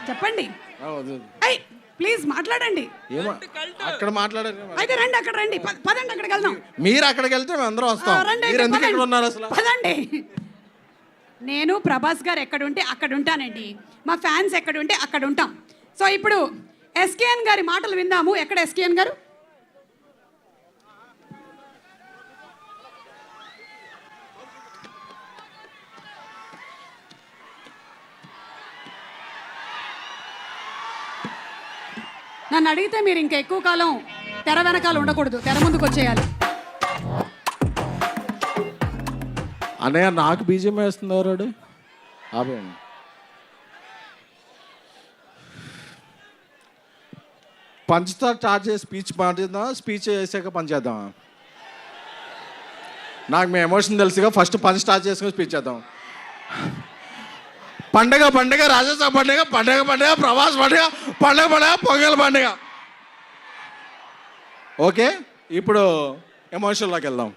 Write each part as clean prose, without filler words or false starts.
చెప్పండి. అయ్ ప్లీజ్ మాట్లాడండి. ఏమో అక్కడ మాట్లాడారు. అయితే రండి, అక్కడ రండి. పదండి, అక్కడికి వెళ్దాం. మీరు అక్కడికి వెళ్తే మేము అందరం వస్తాం. రండి, మీరు ఎందుకు ఇక్కడ ఉన్నారు అసలు? పదండి. నేను ప్రభాస్ గారు ఎక్కడ ఉంటే అక్కడ ఉంటానండి. మా ఫ్యాన్స్ ఎక్కడ ఉంటే అక్కడ ఉంటాం. సో ఇప్పుడు ఎస్కేఎన్ గారి మాటలు విందాము. ఎక్కడ ఎస్కేఎన్ గారు? నన్ను అడిగితే మీరు ఇంకా ఎక్కువ కాలం తెర వెనకాల ఉండకూడదు, తెర ముందుకు వచ్చేయాలి. అన్నయ్య నాకు బీజం వేస్తుంది ఎవరాడు? ఆపేయండి. పంచ్తో స్టార్ట్ చేసి స్పీచ్ మాట్లాడదాం, స్పీచ్ చేసాక పంచ్ చేద్దాం. నాకు మీ ఎమోషన్ తెలుసుగా, ఫస్ట్ పంచ్ స్టార్ట్ చేసుకుని స్పీచ్ చేద్దాం. పండగ పండగ, రాజస్థాన్ పండగ, పండగ పండగ, ప్రభాస్ పండగ, పండగ పండగ, పొంగల్ పండగ. ఓకే, ఇప్పుడు ఎమోషన్లోకి వెళ్దాం.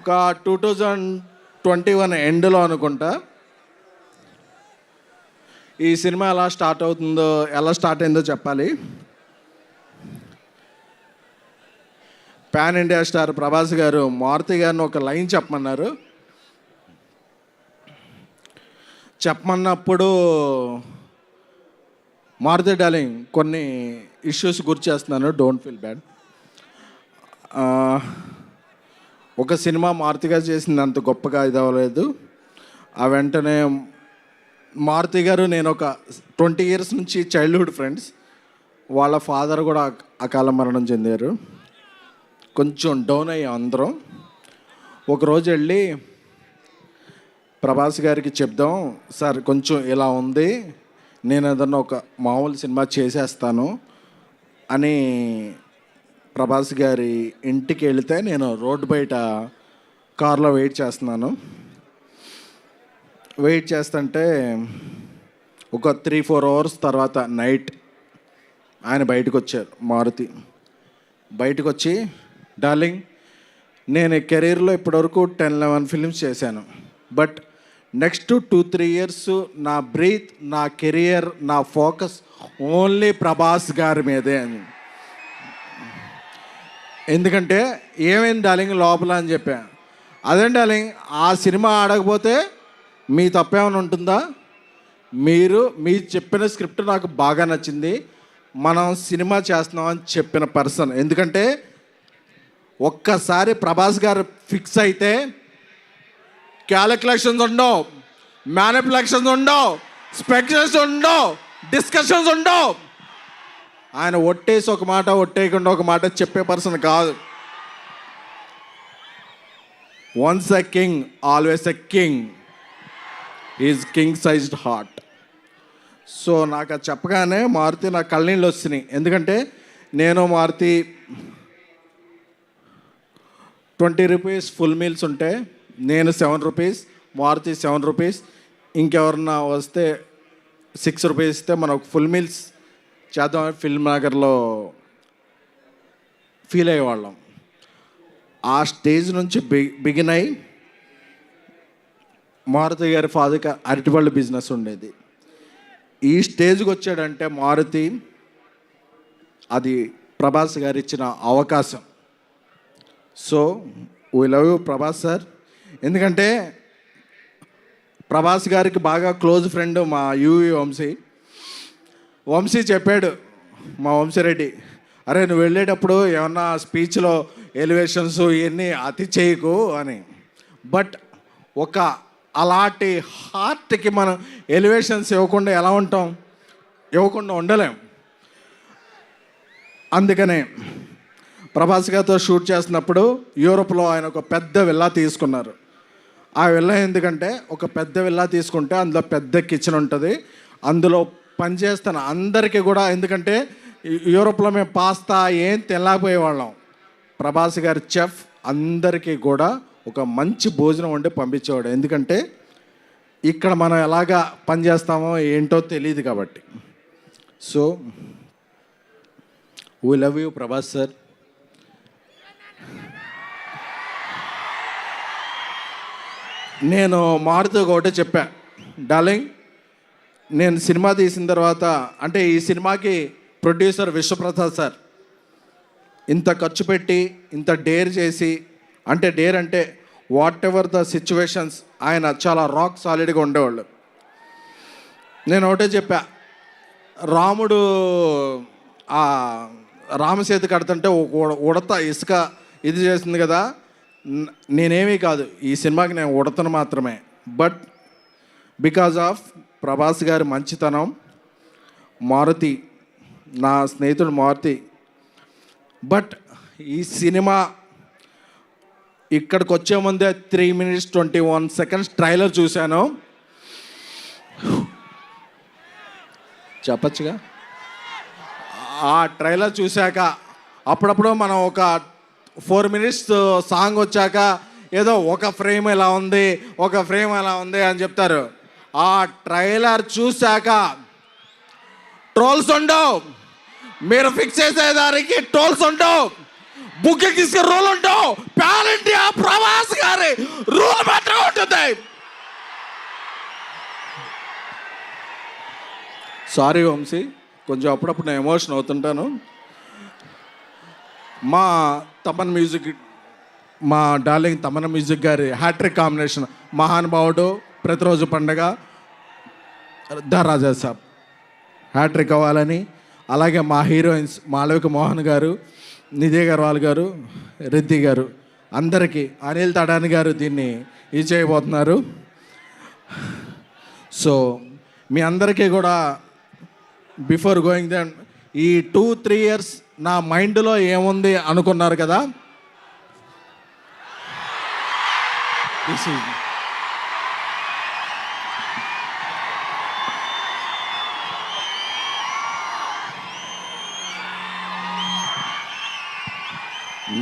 ఒక 2021 ఎండ్లో అనుకుంటా ఈ సినిమా ఎలా స్టార్ట్ అయిందో చెప్పాలి. పాన్ ఇండియా స్టార్ ప్రభాస్ గారు మారుతి గారిని ఒక లైన్ చెప్పమన్నప్పుడు మారుతి డార్లింగ్ కొన్ని ఇష్యూస్ గుర్తు చేస్తున్నాను, డోంట్ ఫీల్ బ్యాడ్. ఒక సినిమా మారుతి గారు చేసింది అంత గొప్పగా ఇది అవ్వలేదు. ఆ వెంటనే మారుతి గారు నేను ఒక 20 years నుంచి చైల్డ్హుడ్ ఫ్రెండ్స్. వాళ్ళ ఫాదర్ కూడా అకాల మరణం చెందారు. కొంచెం డౌన్ అయ్యాం అందరం. ఒకరోజు వెళ్ళి ప్రభాస్ గారికి చెప్దాం, సార్ కొంచెం ఇలా ఉంది, నేను ఏదన్నా ఒక మామూలు సినిమా చేసేస్తాను అని ప్రభాస్ గారి ఇంటికి వెళితే నేను రోడ్డు బయట కార్లో వెయిట్ చేస్తుంటే ఒక 3-4 hours తర్వాత నైట్ ఆయన బయటకు వచ్చారు. మారుతి బయటకు వచ్చి, డార్లింగ్ నేను కెరీర్లో ఇప్పటివరకు 10-11 ఫిల్మ్స్ చేశాను, బట్ నెక్స్ట్ 2-3 years నా బ్రీత్, నా కెరియర్, నా ఫోకస్ ఓన్లీ ప్రభాస్ గారి మీదే అని. ఎందుకంటే ఏమైంది డార్లింగ్ లోపల అని చెప్పా. అదే డార్లింగ్, ఆ సినిమా ఆడకపోతే మీ తప్పేమైనా ఉంటుందా? మీరు చెప్పిన స్క్రిప్ట్ నాకు బాగా నచ్చింది, మనం సినిమా చేస్తున్నామని చెప్పిన పర్సన్. ఎందుకంటే ఒక్కసారి ప్రభాస్ గారు ఫిక్స్ అయితే క్యాలిక్యులేషన్స్ ఉండవు, మ్యానిపులేషన్స్ ఉండవు, స్పెక్యులేషన్స్ ఉండవు, డిస్కషన్స్ ఉండవు. ఆయన ఒట్టేసి ఒక మాట, ఒట్టేయకుండా ఒక మాట చెప్పే పర్సన్ కాదు. Once a king always a king, is king sized heart. So నాకు అది చెప్పగానే మారుతి నా కళ్ళనీళ్ళు వస్తున్నాయి. ఎందుకంటే నేను మారుతి 20 rupees ఫుల్ మీల్స్ ఉంటే నేను 7 rupees, మారుతి 7 rupees, ఇంకెవరన్నా వస్తే 6 rupees ఇస్తే మనం ఫుల్ మీల్స్ చేద్దామని ఫిల్మ్ నగర్లో ఫీల్ అయ్యేవాళ్ళం. ఆ స్టేజ్ నుంచి బిగిన్ అయ్యి మారుతి గారి ఫాదర్కి అరటిపళ్ళు బిజినెస్ ఉండేది. ఈ స్టేజ్కి వచ్చాడంటే మారుతి, అది ప్రభాస్ గారు ఇచ్చిన అవకాశం. So we love you Prabhas sir. ఎందుకంటే ప్రభాస్ గారికి బాగా క్లోజ్ ఫ్రెండ్ మా యూవి వంశీ చెప్పాడు, మా వంశీరెడ్డి, అరే నువ్వు వెళ్ళేటప్పుడు ఏమన్నా స్పీచ్లో ఎలివేషన్స్ ఇవన్నీ అతి చేయకు అని. బట్ ఒక అలాంటి హార్ట్కి మనం ఎలివేషన్స్ ఇవ్వకుండా ఎలా ఉంటాం? ఇవ్వకుండా ఉండలేం. అందుకనే ప్రభాస్ గారితో షూట్ చేస్తున్నప్పుడు యూరోప్లో ఆయన ఒక పెద్ద విల్లా తీసుకున్నారు. ఆ విల్లా ఎందుకంటే ఒక పెద్ద విల్లా తీసుకుంటే అందులో పెద్ద కిచెన్ ఉంటుంది, అందులో పనిచేస్తున్న అందరికీ కూడా, ఎందుకంటే యూరోప్లో మేము పాస్తా ఏం తినలేకపోయేవాళ్ళం. ప్రభాస్ గారి చెఫ్ అందరికీ కూడా ఒక మంచి భోజనం వండి పంపించేవాడు. ఎందుకంటే ఇక్కడ మనం ఎలాగా పనిచేస్తామో ఏంటో తెలియదు కాబట్టి. So we love you Prabhas sir. నేను మారుతూ ఒకటే చెప్పా, డార్లింగ్ నేను సినిమా తీసిన తర్వాత, అంటే ఈ సినిమాకి ప్రొడ్యూసర్ విశ్వప్రసాద్ సార్ ఇంత ఖర్చు పెట్టి ఇంత డేర్ చేసి, అంటే డేర్ అంటే వాట్ ఎవర్ ద సిచ్యువేషన్స్ ఆయన చాలా రాక్ సాలిడ్గా ఉండేవాళ్ళు. నేను ఒకటే చెప్పా, రాముడు ఆ రామసేతు కడుతుంటే ఉడత ఇసుక ఇది చేసింది కదా, నేనేమీ కాదు, ఈ సినిమాకి నేను ఉడతను మాత్రమే. బట్ బికాజ్ ఆఫ్ ప్రభాస్ గారి మంచితనం, మారుతి నా స్నేహితుడు మారుతి, బట్ ఈ సినిమా ఇక్కడికి వచ్చే ముందే 3 minutes 21 seconds ట్రైలర్ చూశాను. చెప్పచ్చుగా, ఆ ట్రైలర్ చూశాక అప్పుడప్పుడు మనం ఒక 4 minutes సాంగ్ వచ్చాక ఏదో ఒక ఫ్రేమ్ ఎలా ఉంది, ఒక ఫ్రేమ్ ఎలా ఉంది అని చెప్తారు. ఆ ట్రైలర్ చూశాక ట్రోల్స్ ఉండవు, మీరు ఫిక్స్ చేసేదానికి ట్రోల్స్ ఉండవు, బుక్కింగ్స్కి రూల్ ఉండవు, పాన్ ఇండియా ప్రభాస్ గారి రూల్ మాత్రమే ఉంటుంది. సారీ వంశీ, కొంచెం అప్పుడప్పుడు నేను ఎమోషన్ అవుతుంటాను. మా తమన్ మ్యూజిక్, మా డార్లింగ్ తమన్ మ్యూజిక్ గారి హ్యాట్రిక్ కాంబినేషన్, మహానుభావుడు, ప్రతిరోజు పండగ, ద రాజా సాబ్ హ్యాట్రిక్ అవ్వాలని, అలాగే మా హీరోయిన్స్ మాళవిక మోహన్ గారు, నిధి అగర్వాల్ గారు, రిద్ధి గారు, అందరికీ, అనిల్ తడాని గారు దీన్ని ఇది చేయబోతున్నారు. సో మీ అందరికీ కూడా బిఫోర్ గోయింగ్ దెన్ ఈ 2-3 years నా మైండ్లో ఏముంది అనుకున్నారు కదా, దిస్ ఈజ్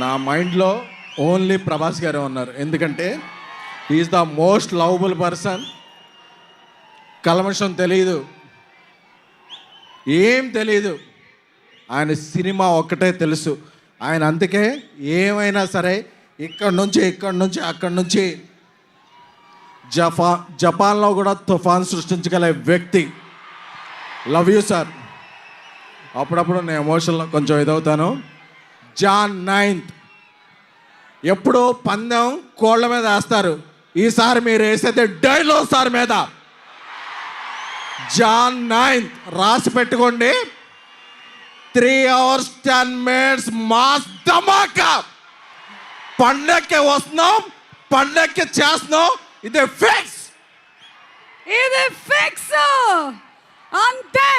నా మైండ్లో ఓన్లీ ప్రభాస్ గారే ఉన్నారు. ఎందుకంటే is the most lovable person. కల్మషం తెలీదు, ఏం తెలీదు, ఆయన సినిమా ఒక్కటే తెలుసు. ఆయన అందుకే ఏమైనా సరే ఇక్కడి నుంచి అక్కడి నుంచి జపాన్లో కూడా తుఫాన్ సృష్టించగల వ్యక్తి. Love you sir. అప్పుడప్పుడు నేను ఎమోషన్లో కొంచెం ఇదవుతాను. Jan 9th ఎప్పుడు పందెం కోళ్ళ మీద వేస్తారు, ఈసారి మీరు వేసేది డైనోసార్ మీద. Jan 9th రాసి పెట్టుకోండి. 3 hours 10 minutes మాస్ ధమాకా. పండక్కి వస్తున్నాం, పండక్కి చేస్తున్నాం, ఇది ఫిక్స్, ఇది ఫిక్స్ అంతే.